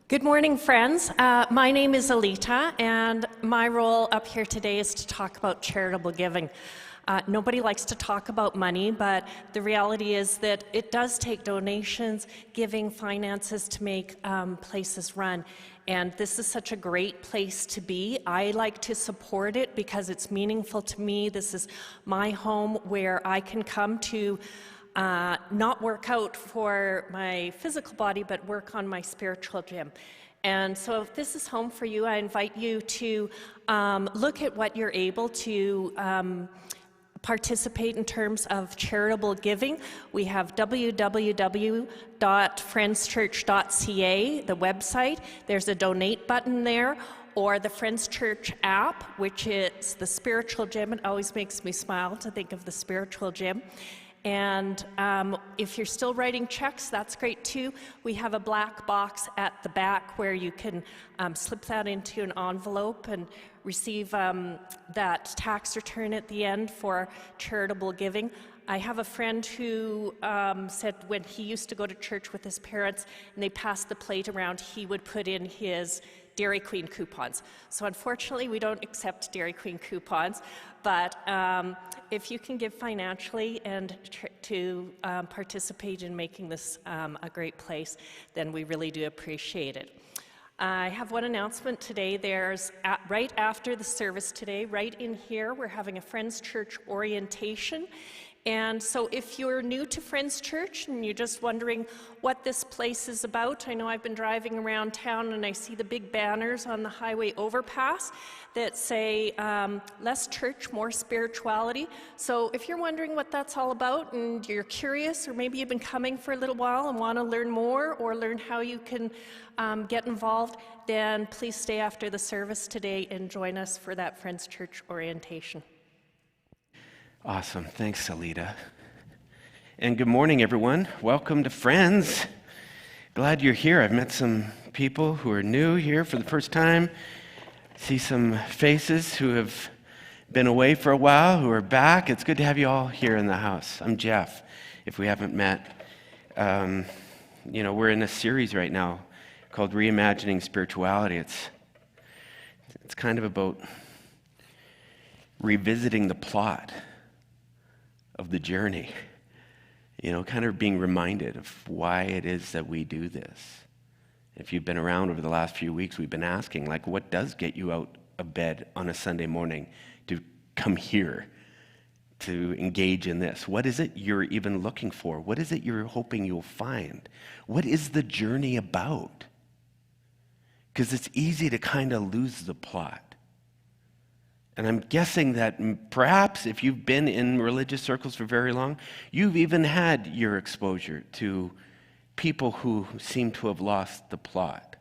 Good morning, friends. My name is Alita, and my role up here today is to talk about charitable giving. Nobody likes to talk about money, but the reality is that it does take donations, giving, finances to make places run. And this is such a great place to be. I like to support it because it's meaningful to me. This is my home where I can come to not work out for my physical body, but work on my spiritual gym. And so if this is home for you, I invite you to look at what you're able to participate in terms of charitable giving. We have www.friendschurch.ca, the website. There's a donate button there, or the Friends Church app, which is the spiritual gym. It always makes me smile to think of the spiritual gym. And if you're still writing checks, that's great too. We have a black box at the back where you can slip that into an envelope and receive that tax return at the end for charitable giving. I have a friend who said when he used to go to church with his parents and they passed the plate around, he would put in his Dairy Queen coupons. So unfortunately, we don't accept Dairy Queen coupons, but if you can give financially and to participate in making this a great place, then we really do appreciate it. I have one announcement today. There's, right after the service today, right in here, we're having a Friends Church orientation. And so if you're new to Friends Church and you're just wondering what this place is about, I know I've been driving around town and I see the big banners on the highway overpass that say, less church, more spirituality. So if you're wondering what that's all about and you're curious, or maybe you've been coming for a little while and want to learn more or learn how you can get involved, then please stay after the service today and join us for that Friends Church orientation. Awesome. Thanks, Alita. And good morning, everyone. Welcome to Friends. Glad you're here. I've met some people who are new here for the first time. See some faces who have been away for a while, who are back. It's good to have you all here in the house. I'm Jeff, if we haven't met. We're in a series right now called Reimagining Spirituality. It's kind of about revisiting the plot of the journey, kind of being reminded of why it is that we do this. If you've been around over the last few weeks, we've been asking, what does get you out of bed on a Sunday morning to come here, to engage in this? What is it you're even looking for? What is it you're hoping you'll find? What is the journey about? Because it's easy to kind of lose the plot. And I'm guessing that perhaps if you've been in religious circles for very long, you've even had your exposure to people who seem to have lost the plot.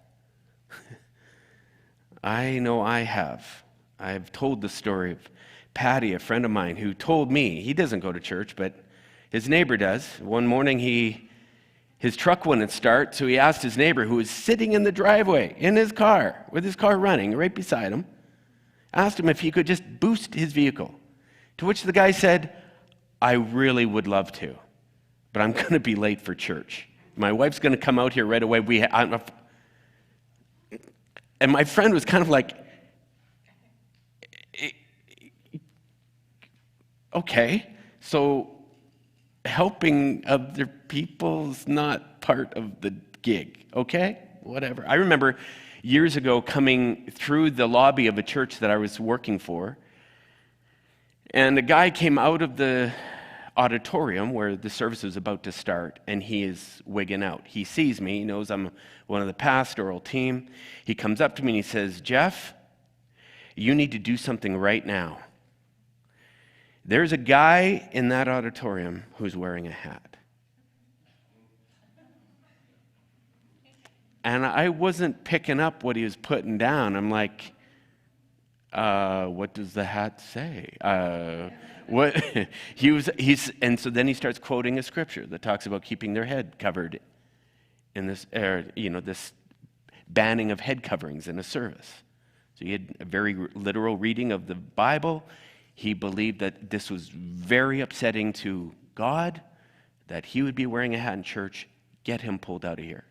I know I have. I've told the story of Patty, a friend of mine, who told me, he doesn't go to church, but his neighbor does. One morning his truck wouldn't start, so he asked his neighbor, who was sitting in the driveway in his car, with his car running right beside him, asked him if he could just boost his vehicle. To which the guy said, I really would love to, but I'm going to be late for church. My wife's going to come out here right away. And my friend was kind of like, okay, so helping other people's not part of the gig, okay? Whatever. I remember years ago coming through the lobby of a church that I was working for, and a guy came out of the auditorium where the service was about to start, and he is wigging out. He sees me, he knows I'm one of the pastoral team. He comes up to me and he says, Jeff, you need to do something right now. There's a guy in that auditorium who's wearing a hat. And I wasn't picking up what he was putting down. I'm like, what does the hat say? What and so then he starts quoting a scripture that talks about keeping their head covered in this, this banning of head coverings in a service. So he had a very literal reading of the Bible. He believed that this was very upsetting to God, that he would be wearing a hat in church. Get him pulled out of here.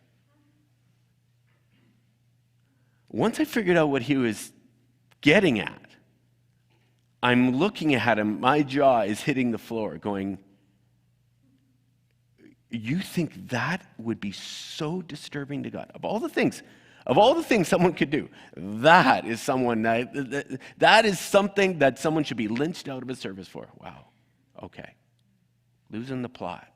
Once I figured out what he was getting at, I'm looking at him, my jaw is hitting the floor, going, you think that would be so disturbing to God? Of all the things someone could do, that is something that someone should be lynched out of a service for. Wow. Okay. Losing the plot.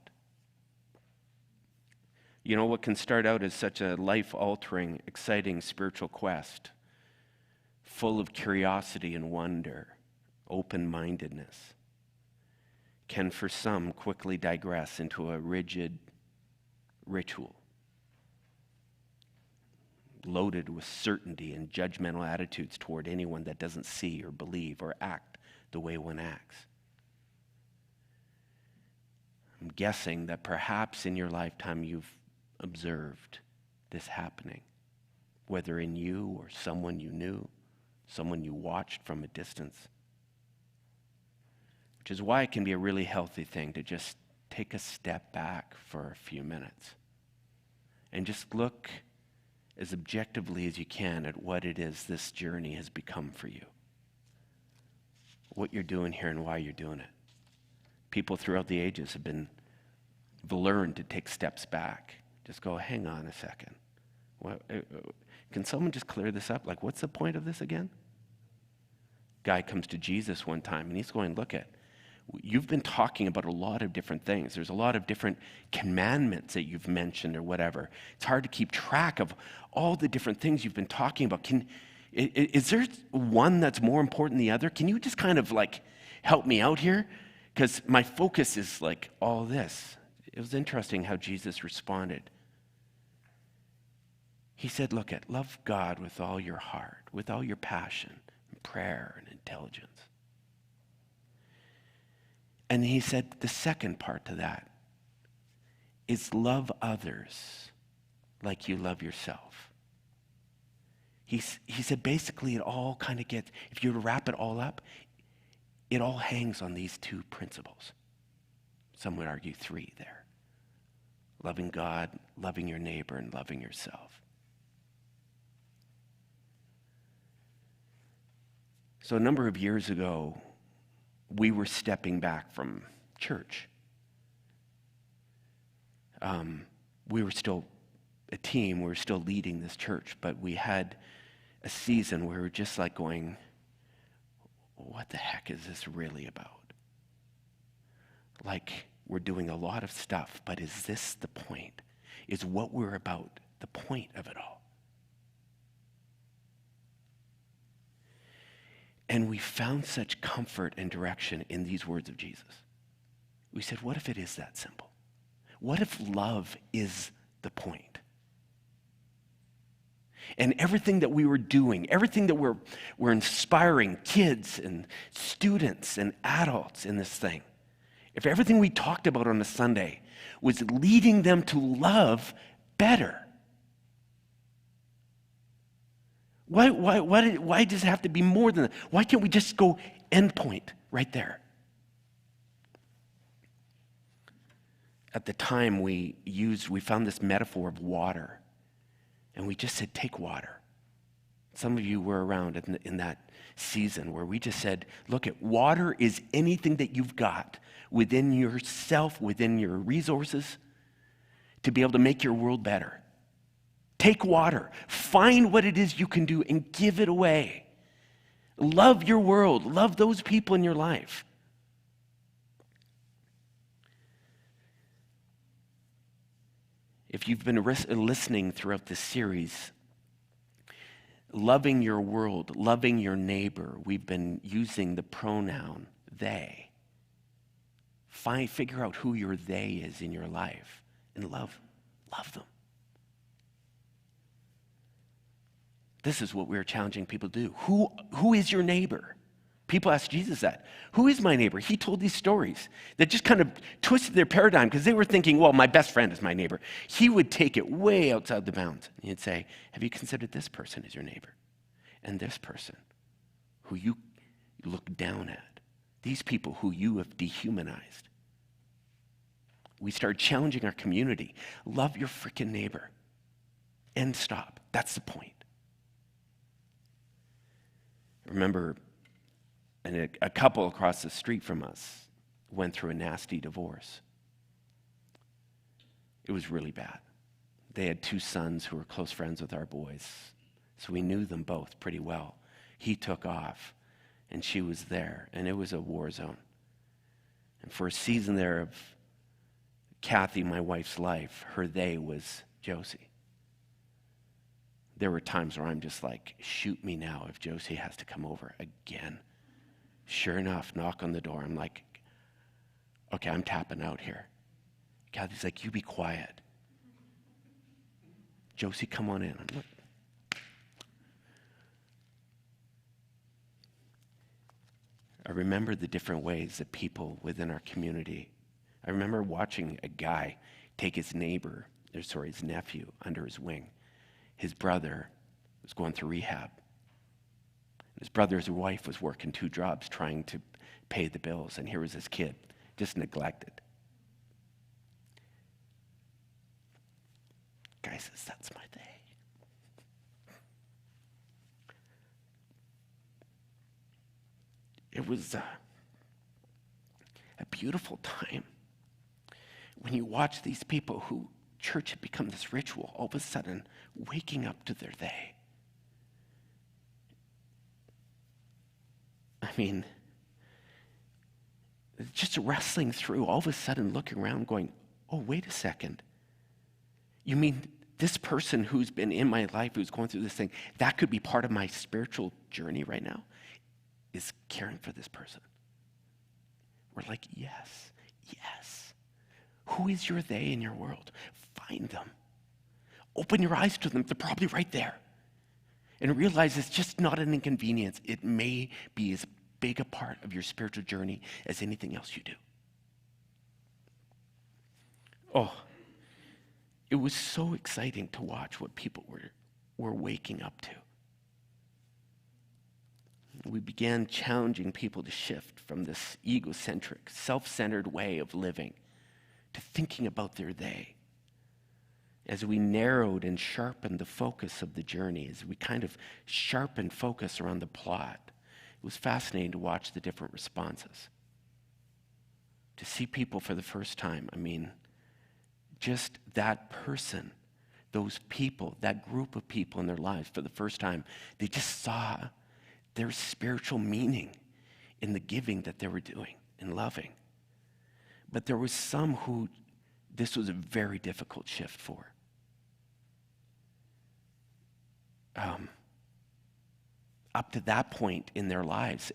You know what can start out as such a life-altering, exciting spiritual quest, full of curiosity and wonder, open-mindedness, can for some quickly digress into a rigid ritual, loaded with certainty and judgmental attitudes toward anyone that doesn't see or believe or act the way one acts. I'm guessing that perhaps in your lifetime you've observed this happening, whether in you or someone you knew, someone you watched from a distance. Which is why it can be a really healthy thing to just take a step back for a few minutes and just look as objectively as you can at what it is this journey has become for you. What you're doing here and why you're doing it. People throughout the ages have learned to take steps back. Just go, hang on a second. Can someone just clear this up? Like, what's the point of this again? Guy comes to Jesus one time and he's going, look at, you've been talking about a lot of different things. There's a lot of different commandments that you've mentioned or whatever. It's hard to keep track of all the different things you've been talking about. Is there one that's more important than the other? Can you just kind of like help me out here? Because my focus is like all this. It was interesting how Jesus responded. He said, look at, love God with all your heart, with all your passion, and prayer and intelligence. And he said the second part to that is love others like you love yourself. He said basically it all kind of gets, if you were to wrap it all up, it all hangs on these two principles. Some would argue three there. Loving God, loving your neighbor, and loving yourself. So a number of years ago, we were stepping back from church. We were still a team, we were still leading this church, but we had a season where we were just like going, what the heck is this really about? Like, we're doing a lot of stuff, but is this the point? Is what we're about the point of it all? And we found such comfort and direction in these words of Jesus. We said, what if it is that simple? What if love is the point? And everything that we were doing, everything that we're inspiring kids and students and adults in this thing, if everything we talked about on a Sunday was leading them to love better, why does it have to be more than that? Why can't we just go end point right there? At the time we found this metaphor of water, and we just said, take water. Some of you were around in that season where we just said, look, at water is anything that you've got within yourself, within your resources, to be able to make your world better. Take water. Find what it is you can do and give it away. Love your world. Love those people in your life. If you've been listening throughout this series, loving your world, loving your neighbor, we've been using the pronoun they. Figure out who your they is in your life and love them. This is what we're challenging people to do. Who is your neighbor? People ask Jesus that. Who is my neighbor? He told these stories that just kind of twisted their paradigm because they were thinking, well, my best friend is my neighbor. He would take it way outside the bounds. And he'd say, have you considered this person as your neighbor? And this person who you look down at. These people who you have dehumanized. We started challenging our community. Love your freaking neighbor. End stop. That's the point. Remember, a couple across the street from us went through a nasty divorce. It was really bad. They had 2 sons who were close friends with our boys, so we knew them both pretty well. He took off, and she was there, and it was a war zone. And for a season there of Kathy, my wife's life, her they was Josie. There were times where I'm just like, shoot me now if Josie has to come over again. Sure enough, knock on the door. I'm like, okay, I'm tapping out here. Kathy's like, you be quiet. Josie, come on in. I'm like, I remember the different ways that people within our community, I remember watching a guy take his his nephew under his wing. His brother was going through rehab. His brother's wife was working 2 jobs trying to pay the bills, and here was this kid, just neglected. Guy says, that's my day. It was a beautiful time when you watch these people who church had become this ritual, all of a sudden waking up to their they. I mean, just wrestling through, all of a sudden looking around going, oh, wait a second. You mean this person who's been in my life, who's going through this thing, that could be part of my spiritual journey right now, is caring for this person? We're like, yes, yes. Who is your they in your world? Find them. Open your eyes to them. They're probably right there. And realize it's just not an inconvenience. It may be as big a part of your spiritual journey as anything else you do. Oh, it was so exciting to watch what people were waking up to. We began challenging people to shift from this egocentric, self-centered way of living to thinking about their they. As we narrowed and sharpened the focus of the journey, as we kind of sharpened focus around the plot, it was fascinating to watch the different responses. To see people for the first time, I mean, just that person, those people, that group of people in their lives for the first time, they just saw their spiritual meaning in the giving that they were doing and loving. But there was some who this was a very difficult shift for. Up to that point in their lives,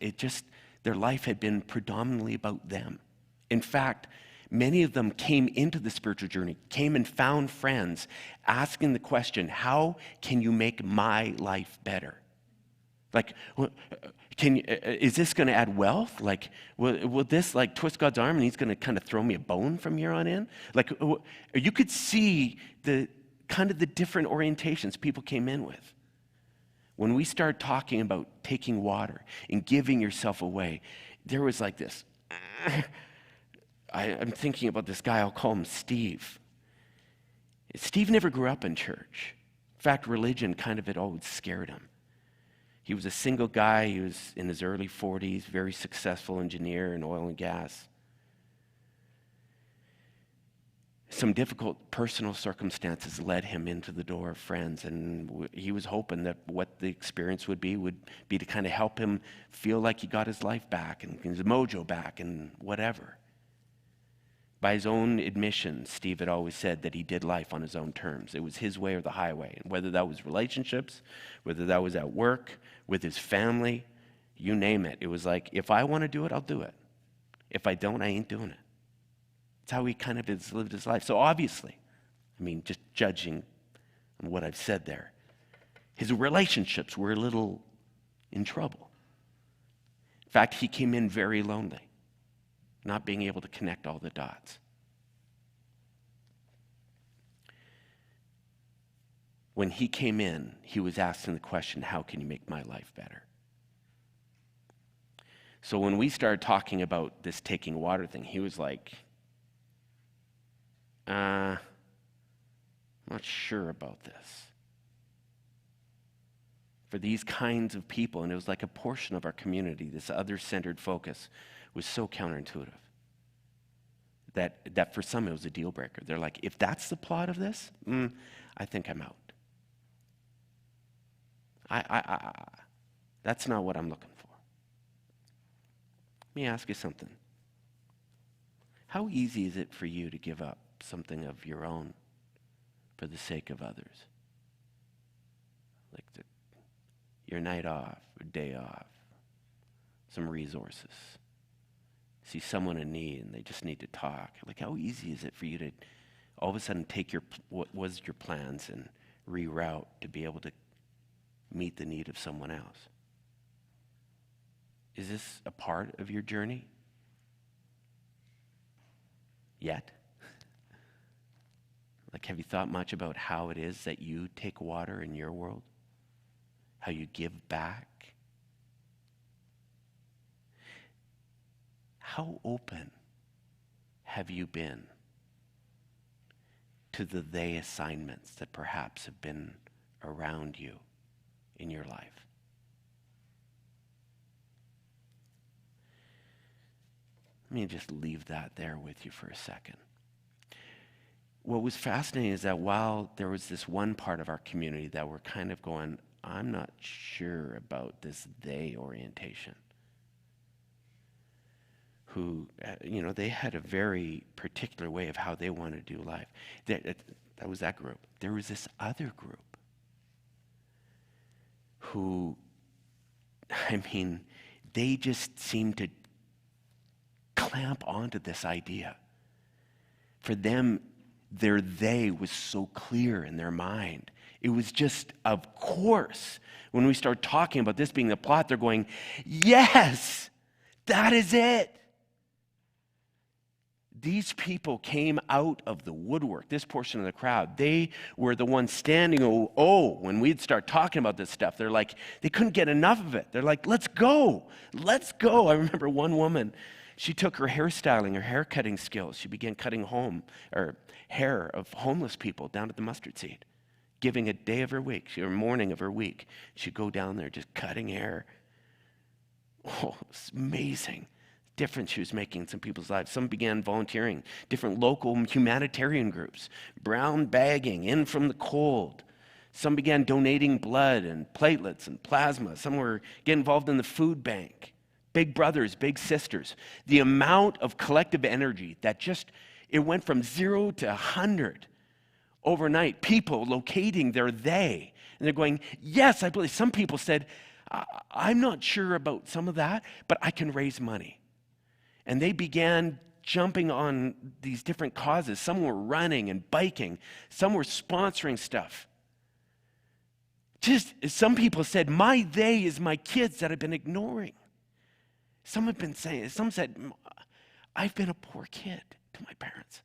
their life had been predominantly about them. In fact, many of them came into the spiritual journey, came and found friends, asking the question, how can you make my life better? Like, is this going to add wealth? Like, will this like twist God's arm and he's going to kind of throw me a bone from here on in? Like, you could see the kind of the different orientations people came in with. When we started talking about taking water and giving yourself away, there was like this. I'm thinking about this guy, I'll call him Steve. Steve never grew up in church. In fact, religion kind of had always scared him. He was a single guy. He was in his early 40s, very successful engineer in oil and gas. Some difficult personal circumstances led him into the door of friends, and he was hoping that what the experience would be to kind of help him feel like he got his life back and his mojo back and whatever. By his own admission, Steve had always said that he did life on his own terms. It was his way or the highway. And whether that was relationships, whether that was at work, with his family, you name it. It was like, if I want to do it, I'll do it. If I don't, I ain't doing it. It's how he kind of has lived his life. So obviously, I mean, just judging on what I've said there, his relationships were a little in trouble. In fact, he came in very lonely, not being able to connect all the dots. When he came in, he was asking the question, how can you make my life better? So when we started talking about this taking water thing, he was like, I'm not sure about this. for these kinds of people, and it was like a portion of our community, this other-centered focus was so counterintuitive that for some it was a deal breaker. They're like, if that's the plot of this, I think I'm out. That's not what I'm looking for. Let me ask you something. How easy is it for you to give up something of your own for the sake of others? Like your night off, or day off, some resources. See someone in need and they just need to talk. Like, how easy is it for you to all of a sudden take what was your plans and reroute to be able to meet the need of someone else? Is this a part of your journey? Yet? Like, have you thought much about how it is that you take water in your world? How you give back? How open have you been to the they assignments that perhaps have been around you in your life? Let me just leave that there with you for a second. What was fascinating is that while there was this one part of our community that were kind of going, I'm not sure about this they orientation, who, they had a very particular way of how they wanted to do life. That was that group. There was this other group who, they just seemed to clamp onto this idea. For them, their they was so clear in their mind. It was just, of course, when we start talking about this being the plot, they're going, yes, that is it. These people came out of the woodwork, this portion of the crowd. They were the ones standing, when we'd start talking about this stuff, they're like, they couldn't get enough of it. They're like, let's go. I remember one woman, she took her hairstyling, her hair cutting skills. She began cutting hair of homeless people down at the mustard seed, giving a day of her week, or morning of her week. She'd go down there just cutting hair. Oh, it's amazing. Difference she was making in some people's lives. Some began volunteering, different local humanitarian groups, brown bagging, in from the cold. Some began donating blood and platelets and plasma. Some were getting involved in the food bank. Big brothers, big sisters. The amount of collective energy that it went from 0 to 100 overnight. People locating their they. And they're going, yes, I believe. Some people said, I'm not sure about some of that, but I can raise money. And they began jumping on these different causes. Some were running and biking. Some were sponsoring stuff. Some people said, my they is my kids that I've been ignoring. Some said, I've been a poor kid to my parents.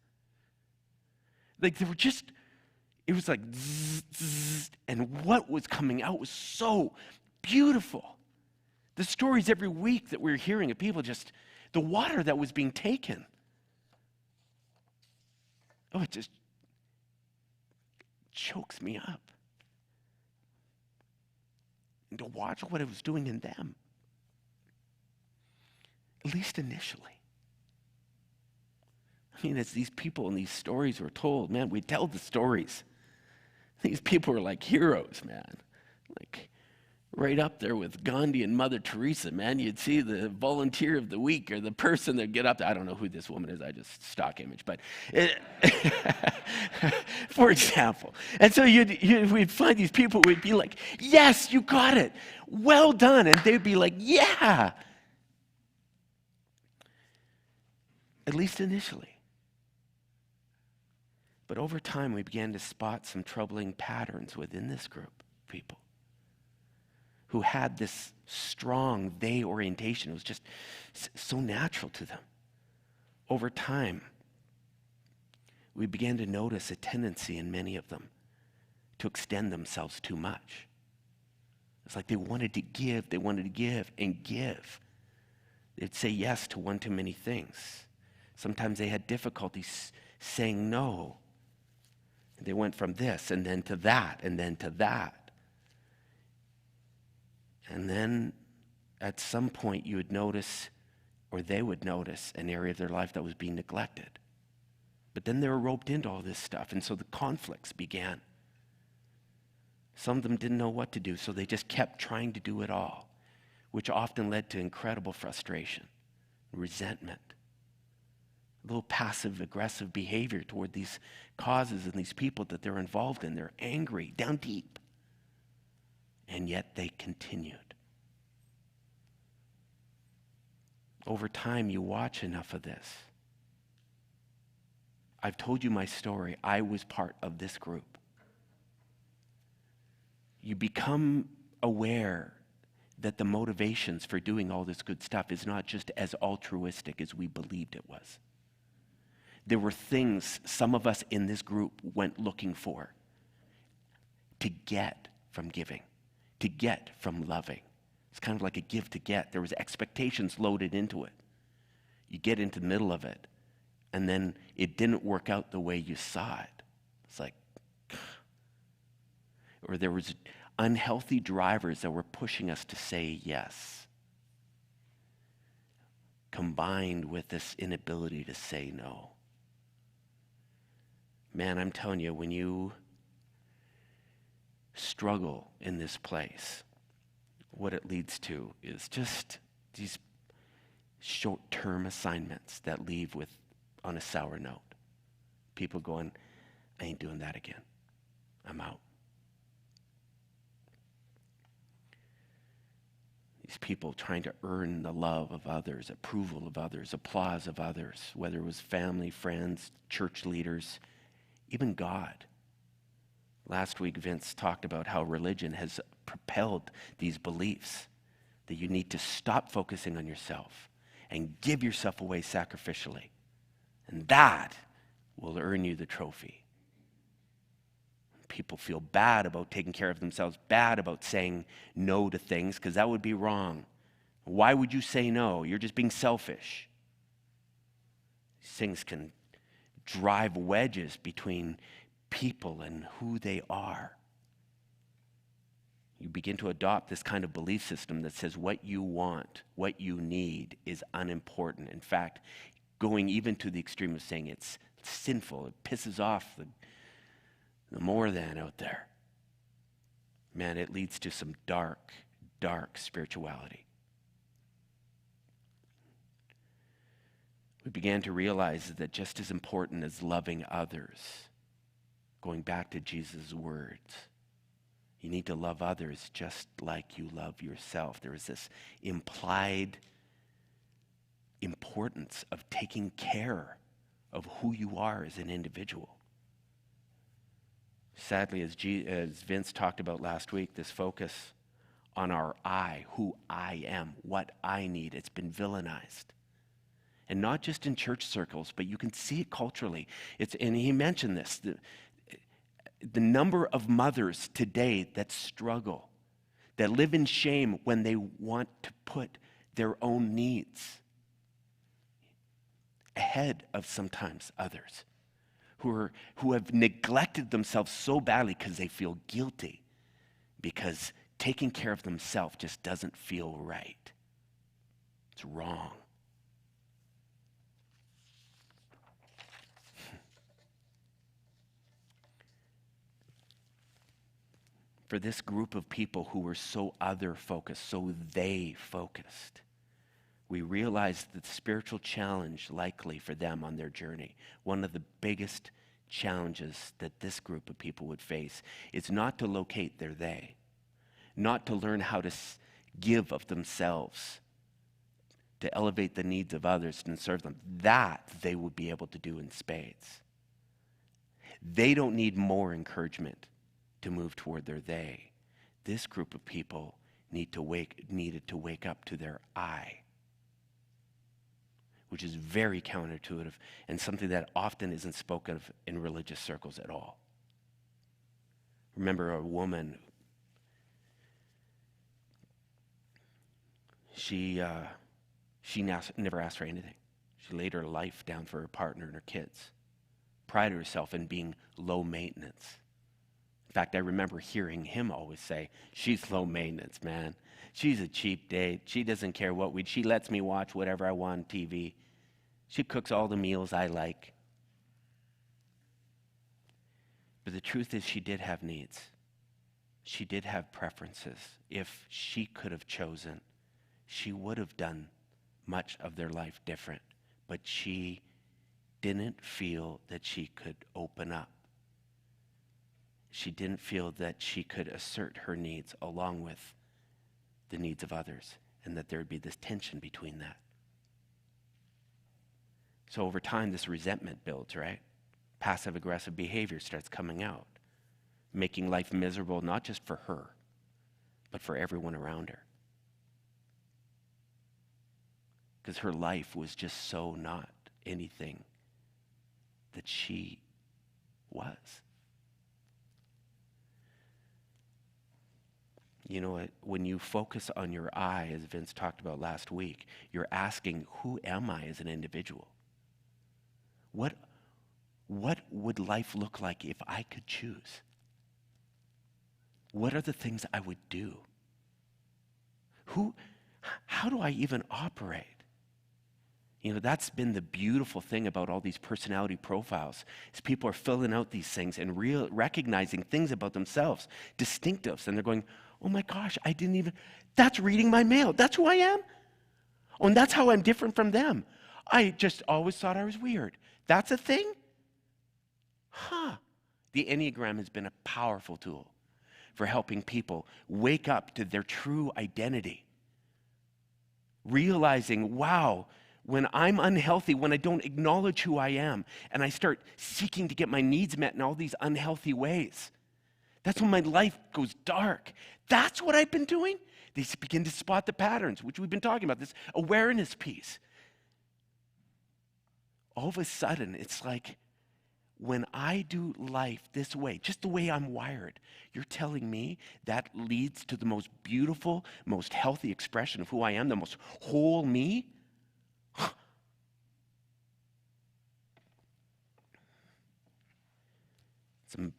Like it was like zzz, zzz, and what was coming out was so beautiful. The stories every week that we were hearing of people the water that was being taken. Oh, it just chokes me up. And to watch what it was doing in them. At least initially. As these people and these stories were told, man, we tell the stories. These people were like heroes, man. Like right up there with Gandhi and Mother Teresa, man. You'd see the volunteer of the week or the person that get up there. I don't know who this woman is. I just stock image, but for example. And so we'd find these people. We'd be like, yes, you got it. Well done. And they'd be like, yeah. At least initially. But over time, we began to spot some troubling patterns within this group of people who had this strong they orientation. It was just so natural to them. Over time, we began to notice a tendency in many of them to extend themselves too much. It's like they wanted to give and give. They'd say yes to one too many things. Sometimes they had difficulties saying no. They went from this and then to that and then to that. And then at some point you would notice, or they would notice, an area of their life that was being neglected. But then they were roped into all this stuff, and so the conflicts began. Some of them didn't know what to do, so they just kept trying to do it all, which often led to incredible frustration, resentment, a little passive-aggressive behavior toward these causes and these people that they're involved in. They're angry, down deep, and yet they continued. Over time, you watch enough of this. I've told you my story. I was part of this group. You become aware that the motivations for doing all this good stuff is not just as altruistic as we believed it was. There were things some of us in this group went looking for to get from giving, to get from loving. It's kind of like a give to get. There was expectations loaded into it. You get into the middle of it, and then it didn't work out the way you saw it. It's like, or there was unhealthy drivers that were pushing us to say yes, combined with this inability to say no. Man, I'm telling you, when you struggle in this place, what it leads to is just these short-term assignments that leave with on a sour note. People going, I ain't doing that again. I'm out. These people trying to earn the love of others, approval of others, applause of others, whether it was family, friends, church leaders, even God. Last week, Vince talked about how religion has propelled these beliefs that you need to stop focusing on yourself and give yourself away sacrificially. And that will earn you the trophy. People feel bad about taking care of themselves, bad about saying no to things, because that would be wrong. Why would you say no? You're just being selfish. These things can drive wedges between people and who they are. You begin to adopt this kind of belief system that says what you want, what you need is unimportant. In fact, going even to the extreme of saying it's sinful, it pisses off the more than out there. Man, it leads to some dark, dark spirituality. We began to realize that just as important as loving others, going back to Jesus' words, you need to love others just like you love yourself. There is this implied importance of taking care of who you are as an individual. Sadly, as Vince talked about last week, this focus on our I, who I am, what I need, it's been villainized. And not just in church circles, but you can see it culturally. And he mentioned this, the number of mothers today that struggle, that live in shame when they want to put their own needs ahead of sometimes others, who have neglected themselves so badly because they feel guilty, because taking care of themselves just doesn't feel right. It's wrong. For this group of people who were so other-focused, so they-focused, we realized that the spiritual challenge likely for them on their journey, one of the biggest challenges that this group of people would face, is not to locate their they, not to learn how to give of themselves, to elevate the needs of others and serve them. That they would be able to do in spades. They don't need more encouragement to move toward their they. This group of people needed to wake up to their I, which is very counterintuitive and something that often isn't spoken of in religious circles at all. Remember a woman, she never asked for anything. She laid her life down for her partner and her kids, prided herself in being low maintenance. In fact, I remember hearing him always say, she's low maintenance, man. She's a cheap date. She doesn't care she lets me watch whatever I want on TV. She cooks all the meals I like. But the truth is, she did have needs. She did have preferences. If she could have chosen, she would have done much of their life different. But she didn't feel that she could open up. She didn't feel that she could assert her needs along with the needs of others, and that there would be this tension between that. So over time, this resentment builds, right? Passive-aggressive behavior starts coming out, making life miserable not just for her, but for everyone around her. Because her life was just so not anything that she was. You know what? When you focus on your I, as Vince talked about last week, you're asking, who am I as an individual? What would life look like if I could choose? What are the things I would do? How do I even operate? You know, that's been the beautiful thing about all these personality profiles, is people are filling out these things and recognizing things about themselves, distinctives, and they're going, oh my gosh, that's reading my mail. That's who I am. Oh, and that's how I'm different from them. I just always thought I was weird. That's a thing? The Enneagram has been a powerful tool for helping people wake up to their true identity. Realizing, wow, when I'm unhealthy, when I don't acknowledge who I am, and I start seeking to get my needs met in all these unhealthy ways, that's when my life goes dark. That's what I've been doing. They begin to spot the patterns, which we've been talking about, this awareness piece. All of a sudden, it's like, when I do life this way, just the way I'm wired, you're telling me that leads to the most beautiful, most healthy expression of who I am, the most whole me? It's the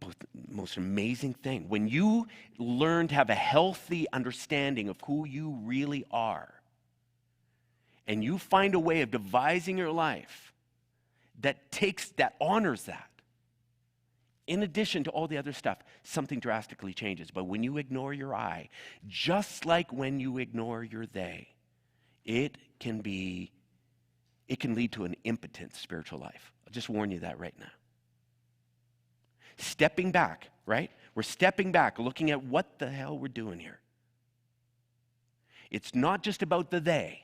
most amazing thing. When you learn to have a healthy understanding of who you really are, and you find a way of devising your life that honors that, in addition to all the other stuff, something drastically changes. But when you ignore your I, just like when you ignore your they, it can lead to an impotent spiritual life. I'll just warn you that right now. Stepping back, right? We're stepping back, looking at what the hell we're doing here. It's not just about the they.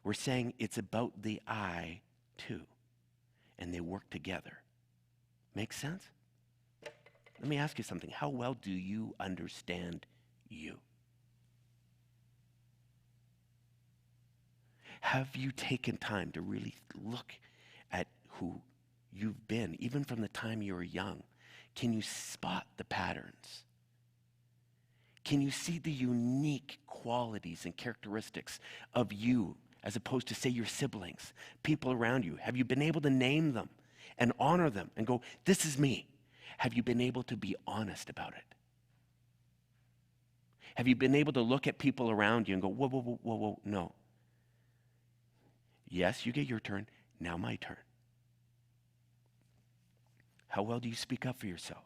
We're saying it's about the I too. And they work together. Make sense? Let me ask you something. How well do you understand you? Have you taken time to really look at who you've been, even from the time you were young? Can you spot the patterns? Can you see the unique qualities and characteristics of you as opposed to, say, your siblings, people around you? Have you been able to name them and honor them and go, this is me? Have you been able to be honest about it? Have you been able to look at people around you and go, whoa, whoa, whoa, whoa, whoa, no. Yes, you get your turn. Now my turn. How well do you speak up for yourself?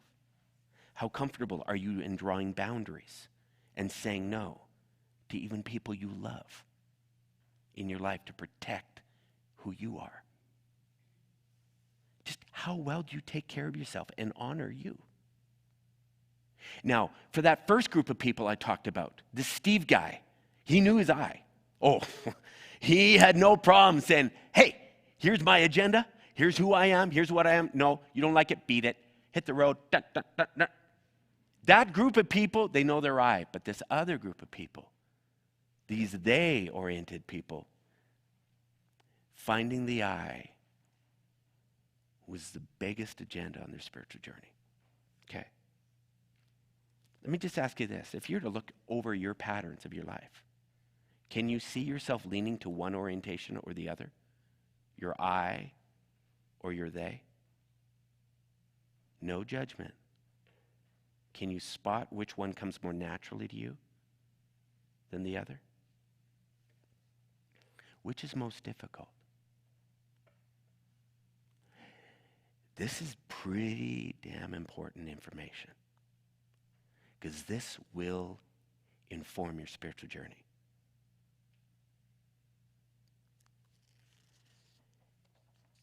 How comfortable are you in drawing boundaries and saying no to even people you love in your life to protect who you are? Just how well do you take care of yourself and honor you? Now, for that first group of people I talked about, this Steve guy, he knew his I. Oh, he had no problem saying, hey, here's my agenda. Here's who I am. Here's what I am. No, you don't like it? Beat it. Hit the road. Dun, dun, dun, dun. That group of people, they know their I. But this other group of people, these they-oriented people, finding the I was the biggest agenda on their spiritual journey. Okay. Let me just ask you this. If you were to look over your patterns of your life, can you see yourself leaning to one orientation or the other? Your I or your they? No judgment. Can you spot which one comes more naturally to you than the other? Which is most difficult? This is pretty damn important information, because this will inform your spiritual journey.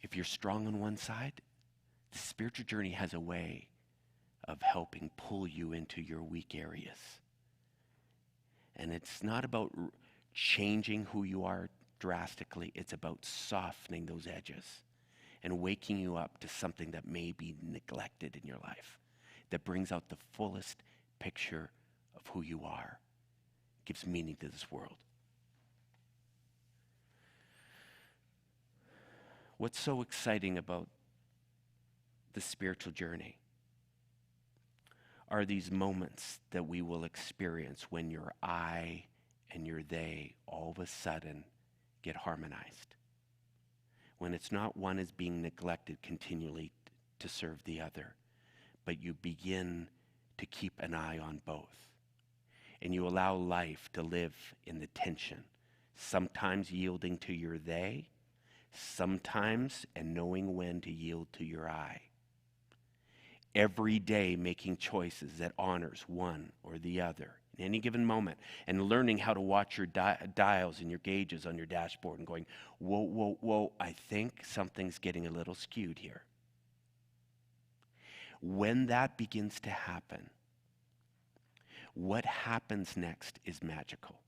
If you're strong on one side, the spiritual journey has a way of helping pull you into your weak areas. And it's not about changing who you are drastically. It's about softening those edges and waking you up to something that may be neglected in your life, that brings out the fullest picture of who you are, gives meaning to this world. What's so exciting about the spiritual journey are these moments that we will experience when your I and your they all of a sudden get harmonized. When it's not one is being neglected continually to serve the other, but you begin to keep an eye on both. And you allow life to live in the tension, sometimes yielding to your they, sometimes and knowing when to yield to your I. Every day making choices that honors one or the other in any given moment, and learning how to watch your dials and your gauges on your dashboard and going, whoa, whoa, whoa, I think something's getting a little skewed here. When that begins to happen, what happens next is magical.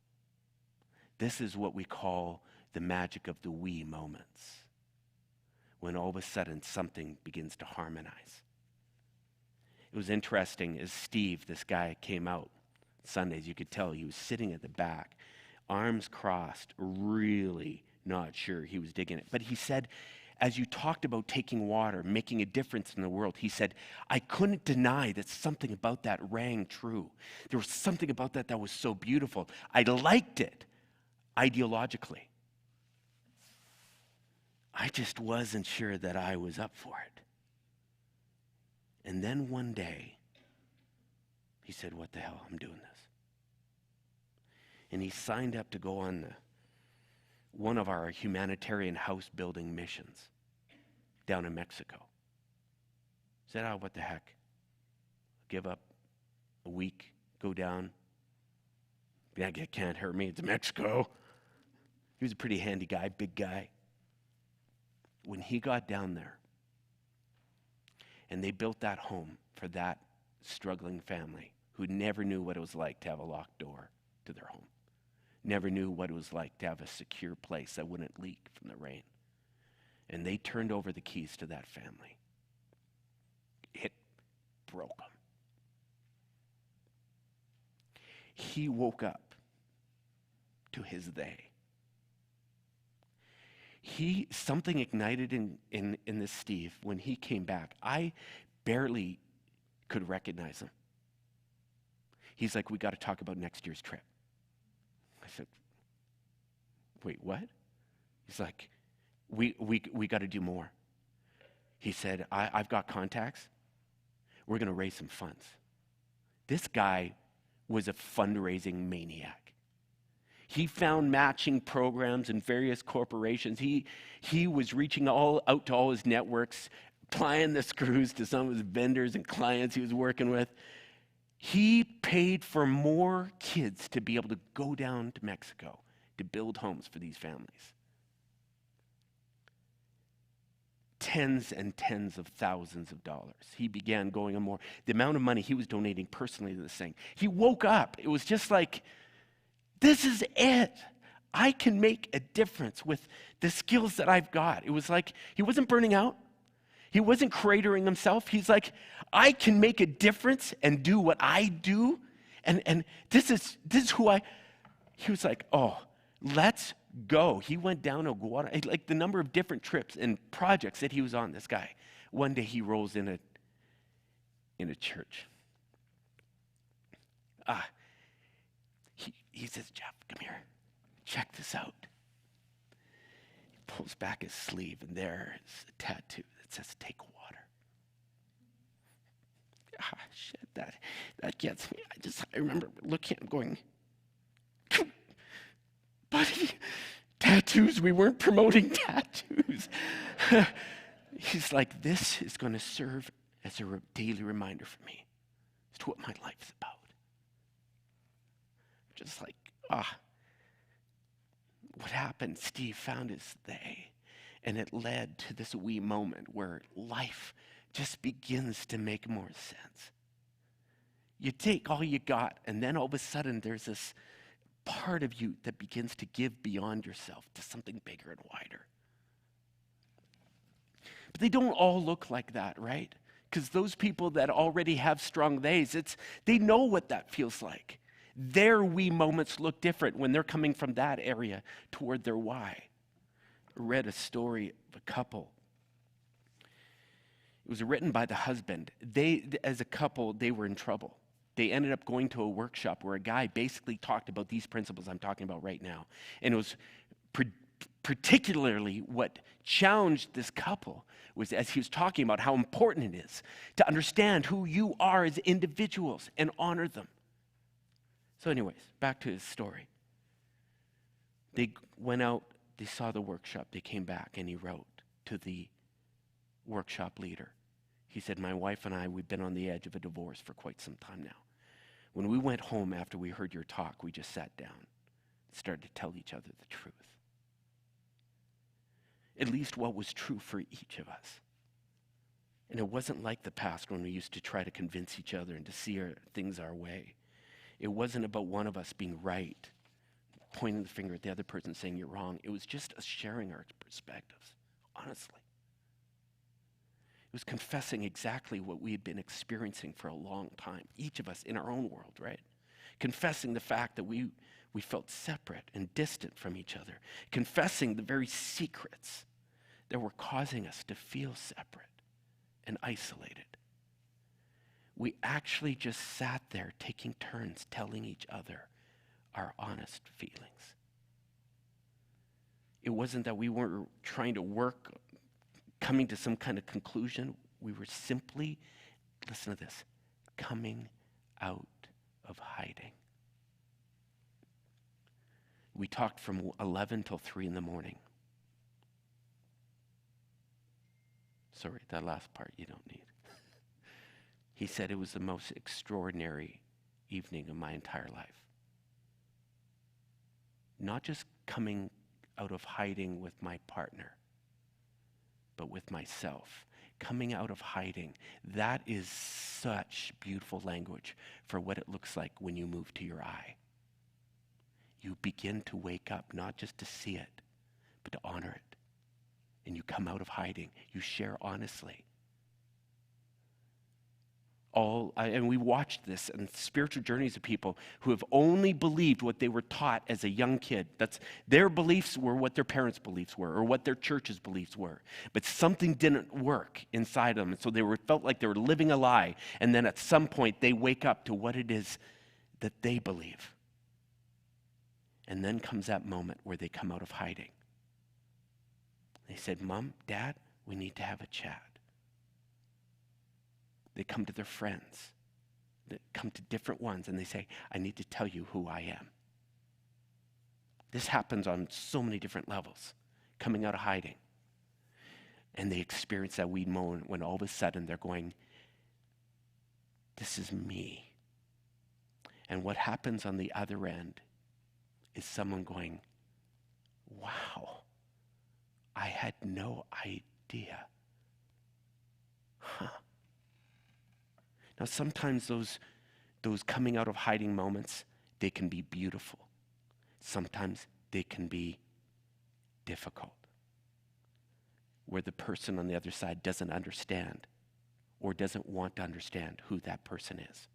This is what we call the magic of the we moments, when all of a sudden something begins to harmonize. It was interesting as Steve, this guy, came out Sundays, you could tell he was sitting at the back, arms crossed, really not sure he was digging it. But he said, as you talked about taking water, making a difference in the world, he said, I couldn't deny that something about that rang true. There was something about that that was so beautiful. I liked it ideologically. I just wasn't sure that I was up for it. And then one day, he said, what the hell, I'm doing this. And he signed up to go on one of our humanitarian house building missions down in Mexico. He said, what the heck? Give up a week, go down. Yeah, it can't hurt me, it's Mexico. He was a pretty handy guy, big guy. When he got down there, and they built that home for that struggling family who never knew what it was like to have a locked door to their home, never knew what it was like to have a secure place that wouldn't leak from the rain. And they turned over the keys to that family. It broke him. He woke up to his they. Something ignited in this Steve when he came back. I barely could recognize him. He's like, we got to talk about next year's trip. I said, wait, what? He's like, we got to do more. He said, I've got contacts. We're going to raise some funds. This guy was a fundraising maniac. He found matching programs in various corporations. He was reaching out to all his networks, applying the screws to some of his vendors and clients he was working with. He paid for more kids to be able to go down to Mexico to build homes for these families. Tens and tens of thousands of dollars. He began going on more. The amount of money he was donating personally to this thing. He woke up. It was just like, this is it. I can make a difference with the skills that I've got. It was like he wasn't burning out. He wasn't cratering himself. He's like, I can make a difference and do what I do. And this is who he was like, oh, let's go. He went down to Guadalajara, like the number of different trips and projects that he was on, this guy. One day he rolls in a church. He says, Jeff, come here. Check this out. He pulls back his sleeve, and there is a tattoo that says, take water. shit, that gets me. I remember looking at him going, buddy, tattoos, we weren't promoting tattoos. He's like, this is going to serve as a daily reminder for me as to what my life's about. Just like, what happened? Steve found his they, and it led to this wee moment where life just begins to make more sense. You take all you got, and then all of a sudden there's this part of you that begins to give beyond yourself to something bigger and wider. But they don't all look like that, right? Because those people that already have strong theys, they know what that feels like. Their we moments look different when they're coming from that area toward their why. I read a story of a couple. It was written by the husband. As a couple, they were in trouble. They ended up going to a workshop where a guy basically talked about these principles I'm talking about right now. And it was particularly what challenged this couple was as he was talking about how important it is to understand who you are as individuals and honor them. So anyways, back to his story. They went out, they saw the workshop, they came back, and he wrote to the workshop leader. He said, my wife and I, we've been on the edge of a divorce for quite some time now. When we went home after we heard your talk, we just sat down and started to tell each other the truth. At least what was true for each of us. And it wasn't like the past when we used to try to convince each other and to see things our way. It wasn't about one of us being right, pointing the finger at the other person saying you're wrong. It was just us sharing our perspectives, honestly. It was confessing exactly what we had been experiencing for a long time, each of us in our own world, right? Confessing the fact that we felt separate and distant from each other. Confessing the very secrets that were causing us to feel separate and isolated. We actually just sat there taking turns telling each other our honest feelings. It wasn't that we weren't trying to work, coming to some kind of conclusion. We were simply, listen to this, coming out of hiding. We talked from 11 till 3 in the morning. Sorry, that last part you don't need. He said it was the most extraordinary evening of my entire life. Not just coming out of hiding with my partner, but with myself. Coming out of hiding, that is such beautiful language for what it looks like when you move to your I. You begin to wake up, not just to see it, but to honor it. And you come out of hiding. You share honestly. And we watched this in spiritual journeys of people who have only believed what they were taught as a young kid. That's their beliefs were what their parents' beliefs were or what their church's beliefs were. But something didn't work inside them. And so felt like they were living a lie. And then at some point they wake up to what it is that they believe. And then comes that moment where they come out of hiding. They said, Mom, Dad, we need to have a chat. They come to their friends. They come to different ones and they say, I need to tell you who I am. This happens on so many different levels, coming out of hiding. And they experience that wee moment when all of a sudden they're going, this is me. And what happens on the other end is someone going, wow, I had no idea. Huh. Now, sometimes those coming out of hiding moments, they can be beautiful. Sometimes they can be difficult, where the person on the other side doesn't understand or doesn't want to understand who that person is.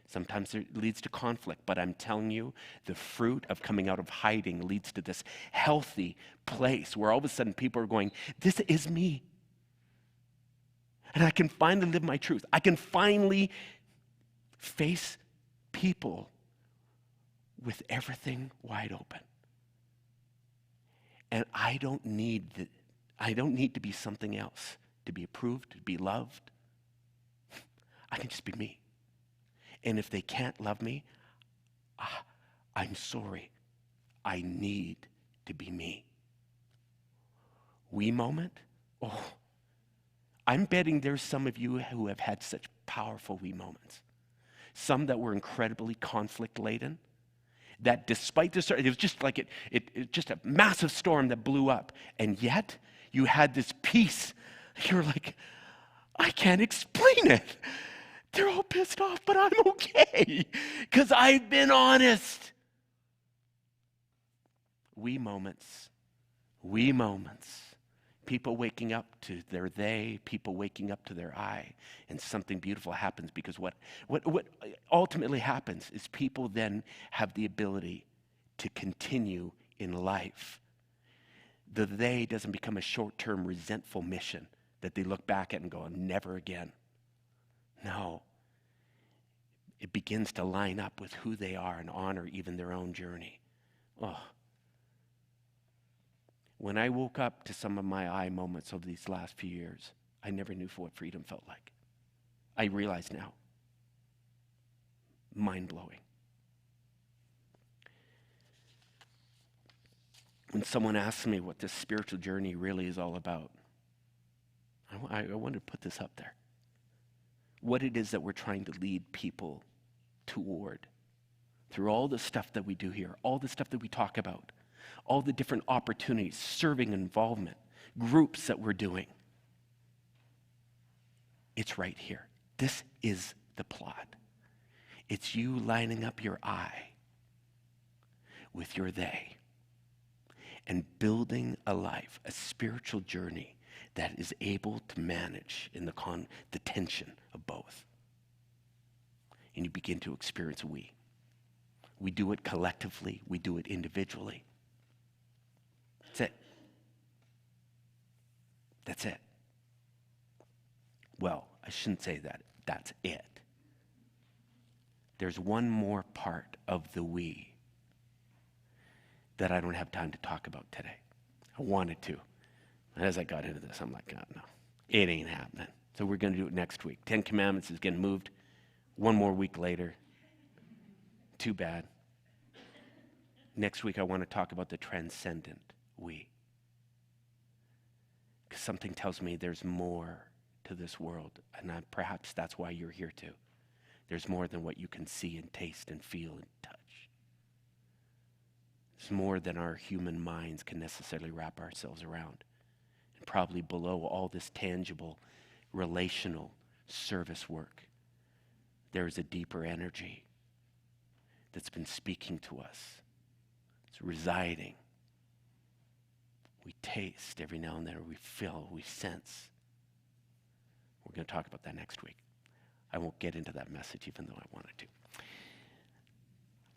Sometimes it leads to conflict, but I'm telling you, the fruit of coming out of hiding leads to this healthy place where all of a sudden people are going, this is me. And I can finally live my truth. I can finally face people with everything wide open. And I don't need to be something else, to be approved, to be loved. I can just be me. And if they can't love me, I'm sorry. I need to be me. We moment? Oh, I'm betting there's some of you who have had such powerful we moments. Some that were incredibly conflict-laden, that despite the storm, it was just like it just a massive storm that blew up, and yet you had this peace. You're like, I can't explain it. They're all pissed off, but I'm okay because I've been honest. We moments. People waking up to their they, people waking up to their I, and something beautiful happens, because what ultimately happens is people then have the ability to continue in life. The they doesn't become a short-term resentful mission that they look back at and go, never again. No. It begins to line up with who they are and honor even their own journey. Oh. When I woke up to some of my I moments over these last few years, I never knew what freedom felt like. I realize now. Mind-blowing. When someone asks me what this spiritual journey really is all about, I wanted to put this up there. What it is that we're trying to lead people toward through all the stuff that we do here, all the stuff that we talk about, all the different opportunities, serving involvement, groups that we're doing. It's right here. This is the plot. It's you lining up your I with your they and building a life, a spiritual journey that is able to manage in the tension of both. And you begin to experience we. We do it collectively. We do it individually. That's it. That's it. Well, I shouldn't say that. That's it. There's one more part of the we that I don't have time to talk about today. I wanted to. As I got into this, I'm like, God, no, it ain't happening. So we're going to do it next week. 10 Commandments is getting moved one more week later. Too bad. Next week, I want to talk about the transcendent we. Because something tells me there's more to this world, and perhaps that's why you're here too. There's more than what you can see and taste and feel and touch. It's more than our human minds can necessarily wrap ourselves around. And probably below all this tangible, relational service work, there is a deeper energy that's been speaking to us. It's residing. We taste every now and then, or we feel, we sense. We're going to talk about that next week. I won't get into that message even though I wanted to.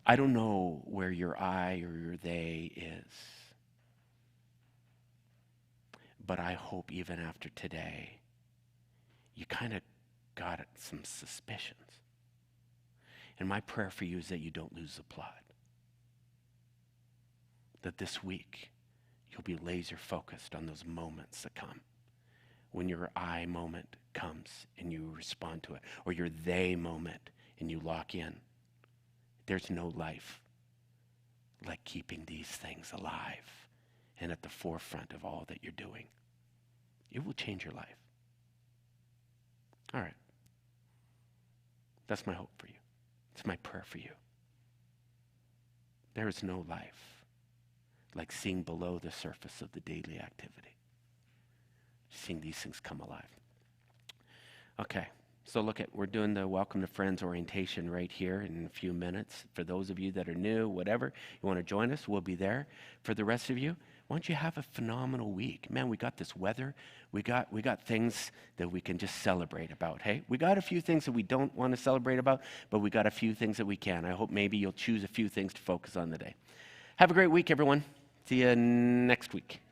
I don't know where your I or your they is, but I hope even after today, you kind of got some suspicions. And my prayer for you is that you don't lose the plot. That this week, you'll be laser focused on those moments that come. When your I moment comes and you respond to it, or your they moment and you lock in. There's no life like keeping these things alive and at the forefront of all that you're doing. It will change your life. All right. That's my hope for you. It's my prayer for you. There is no life like seeing below the surface of the daily activity. Seeing these things come alive. Okay. So we're doing the Welcome to Friends orientation right here in a few minutes. For those of you that are new, whatever, you want to join us, we'll be there. For the rest of you, why don't you have a phenomenal week? Man, we got this weather. We got things that we can just celebrate about, hey? We got a few things that we don't want to celebrate about, but we got a few things that we can. I hope maybe you'll choose a few things to focus on today. Have a great week, everyone. See you next week.